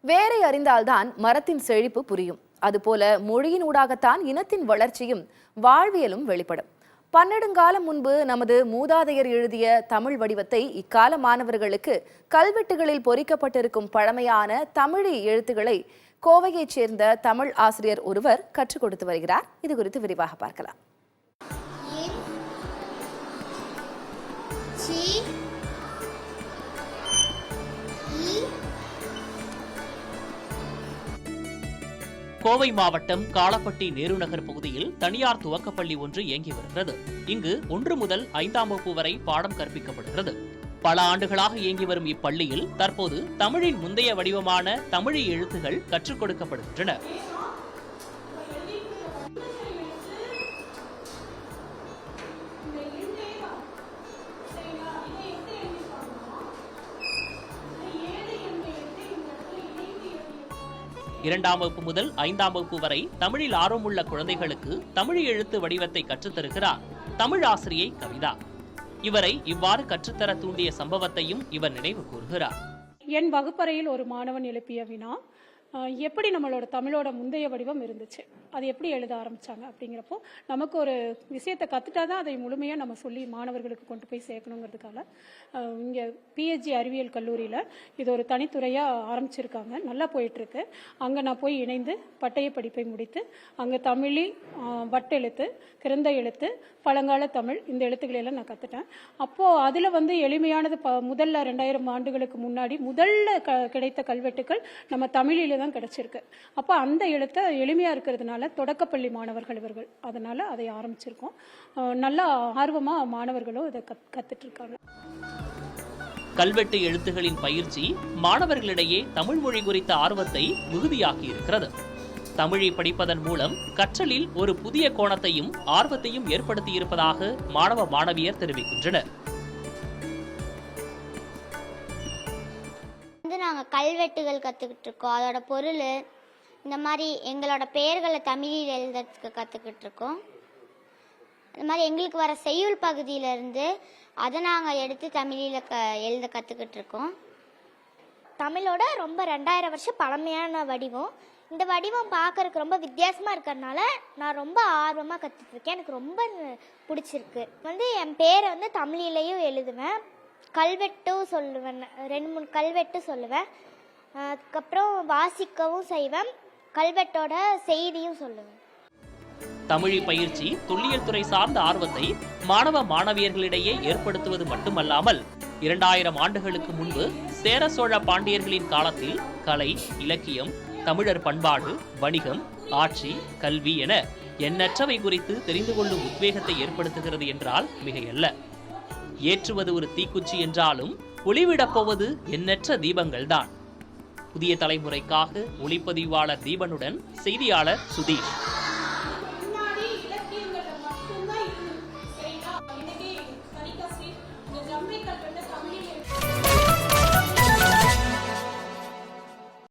வேரை அறிந்தால்தான் மரத்தின் செழிப்பு புரியும். அதுபோல மொழியின் ஊடாகத்தான் இனத்தின் வளர்ச்சியும் வாழ்வியலும் வெளிப்படும். பன்னெடுங்காலம் முன்பு நமது மூதாதையர் எழுதிய தமிழ் வடிவத்தை இக்கால மாணவர்களுக்கு கல்வெட்டுகளில் பொறிக்கப்பட்டிருக்கும் பழமையான தமிழ் எழுத்துக்களை கோவையைச் சேர்ந்த தமிழ் ஆசிரியர் ஒருவர் கற்றுக் கொடுத்து வருகிறார். இது குறித்து விரிவாக பார்க்கலாம். கோவை மாவட்டம் காளப்பட்டி நேருநகர் பகுதியில் தனியார் துவக்கப்பள்ளி ஒன்று இயங்கி வருகிறது. இங்கு 1 முதல் 5ஆம் வகுப்பு வரை பாடம் கற்பிக்கப்படுகிறது. பல ஆண்டுகளாக இயங்கி வரும் இப்பள்ளியில் தற்போது தமிழின் முந்தைய வடிவமான தமிழ் எழுத்துகள் கற்றுக் கொடுக்கப்படுகின்றன. இரண்டாம் வகுப்பு முதல் 5ஆம் வகுப்பு வரை தமிழில் ஆர்வமுள்ள குழந்தைகளுக்கு தமிழ் எழுத்து வடிவத்தை கற்றுத்தருகிறார் தமிழ் ஆசிரியை கவிதா. இவரை இவ்வாறு கற்றுத்தர தூண்டிய சம்பவத்தையும் இவர் நினைவு கூறுகிறார். என் வகுப்பறையில் ஒரு மாணவன் எழுப்பிய வினா, எப்படி நம்மளோட தமிழோட முந்தைய வடிவம் இருந்துச்சு, அது எப்படி எழுத ஆரம்பிச்சாங்க அப்படிங்கிறப்போ நமக்கு ஒரு விஷயத்தை கற்றுட்டா தான் அதை முழுமையாக நம்ம சொல்லி மாணவர்களுக்கு கொண்டு போய் சேர்க்கணுங்கிறதுக்காக இங்கே பிஹெச்டி அறிவியல் கல்லூரியில் இது ஒரு தனித்துறையாக ஆரம்பிச்சிருக்காங்க. நல்லா போயிட்டுருக்கு. அங்கே நான் போய் இணைந்து பட்டய படிப்பை முடித்து அங்கே தமிழி, வட்டெழுத்து, கிறந்த எழுத்து, பழங்கால தமிழ் இந்த எழுத்துக்களெல்லாம் நான் கற்றுட்டேன். அப்போது அதில் எளிமையானது முதல்ல 2000 ஆண்டுகளுக்கு முன்னாடி முதல்ல கிடைத்த கல்வெட்டுக்கள் நம்ம தமிழில் தான் கிடைச்சிருக்கு. அப்போ அந்த எழுத்தை எளிமையாக இருக்கிறதுனால தொடக்கப்பள்ளி மாணவர்கள் இவர்கள், அதனால அதை ஆரம்பிச்சிருக்கோம். நல்லா ஆர்வமாக மாணவர்களும் இதை கத்துட்டு இருக்காங்க. கல்வெட்டு எழுத்துகளின் பயிற்சி மாணவர்களிடையே தமிழ் மொழி குறித்த ஆர்வத்தை மிகுதியாக்கி இருக்கிறது. தமிழை படிப்பதன் மூலம் கற்றலில் ஒரு புதிய கோணத்தையும் ஆர்வத்தையும் ஏற்படுத்தி இருப்பதாக மாணவ மாணவியர் தெரிவிக்கின்றனர். நாங்கள் கல்வெட்டுகள் கற்றுக்கிட்டு இருக்கோம். அதோட பொருள் இந்த மாதிரி எங்களோட பெயர்களை தமிழில் எழுதுறதுக்கு கற்றுக்கிட்டு இருக்கோம். இந்த மாதிரி எங்களுக்கு வர செய்யுள் பகுதியிலேருந்து அதை நாங்கள் எடுத்து தமிழில் எழுத கற்றுக்கிட்டு இருக்கோம். தமிழோட ரொம்ப 2000 வருஷம் பழமையான வடிவம். இந்த வடிவம் பார்க்கறதுக்கு ரொம்ப வித்தியாசமாக இருக்கிறதுனால நான் ரொம்ப ஆர்வமாக கற்றுட்ருக்கேன். எனக்கு ரொம்ப பிடிச்சிருக்கு. என் பேரை தமிழிலையும் எழுதுவேன், கல்வெட்டும் சொல்லுவேன், 2-3 கல்வெட்டு சொல்லுவேன். அதுக்கப்புறம் வாசிக்கவும் செய்வேன், கல்வெட்டோட செய்தியும் சொல்லுவேன். தமிழ் பயிற்சி தொல்லியல் துறை சார்ந்த ஆர்வத்தை மாணவ மாணவியர்களிடையே ஏற்படுத்துவது மட்டுமல்லாமல் 2000 ஆண்டுகளுக்கு முன்பு சேர சோழ பாண்டியர்களின் காலத்தில் கலை, இலக்கியம், தமிழர் பண்பாடு, வணிகம், ஆட்சி, கல்வி என எண்ணற்றவை குறித்து தெரிந்து கொள்ளும் உத்வேகத்தை ஏற்படுத்துகிறது என்றால் மிகையல்ல. ஏற்றுவது ஒரு தீக்குச்சி என்றாலும் ஒளிவிடப் போவது எண்ணற்ற தீபங்கள்தான். புதிய தலைமுறைக்காக ஒளிப்பதிவாளர் தீபனுடன் செய்தியாளர் சுதீஷ்.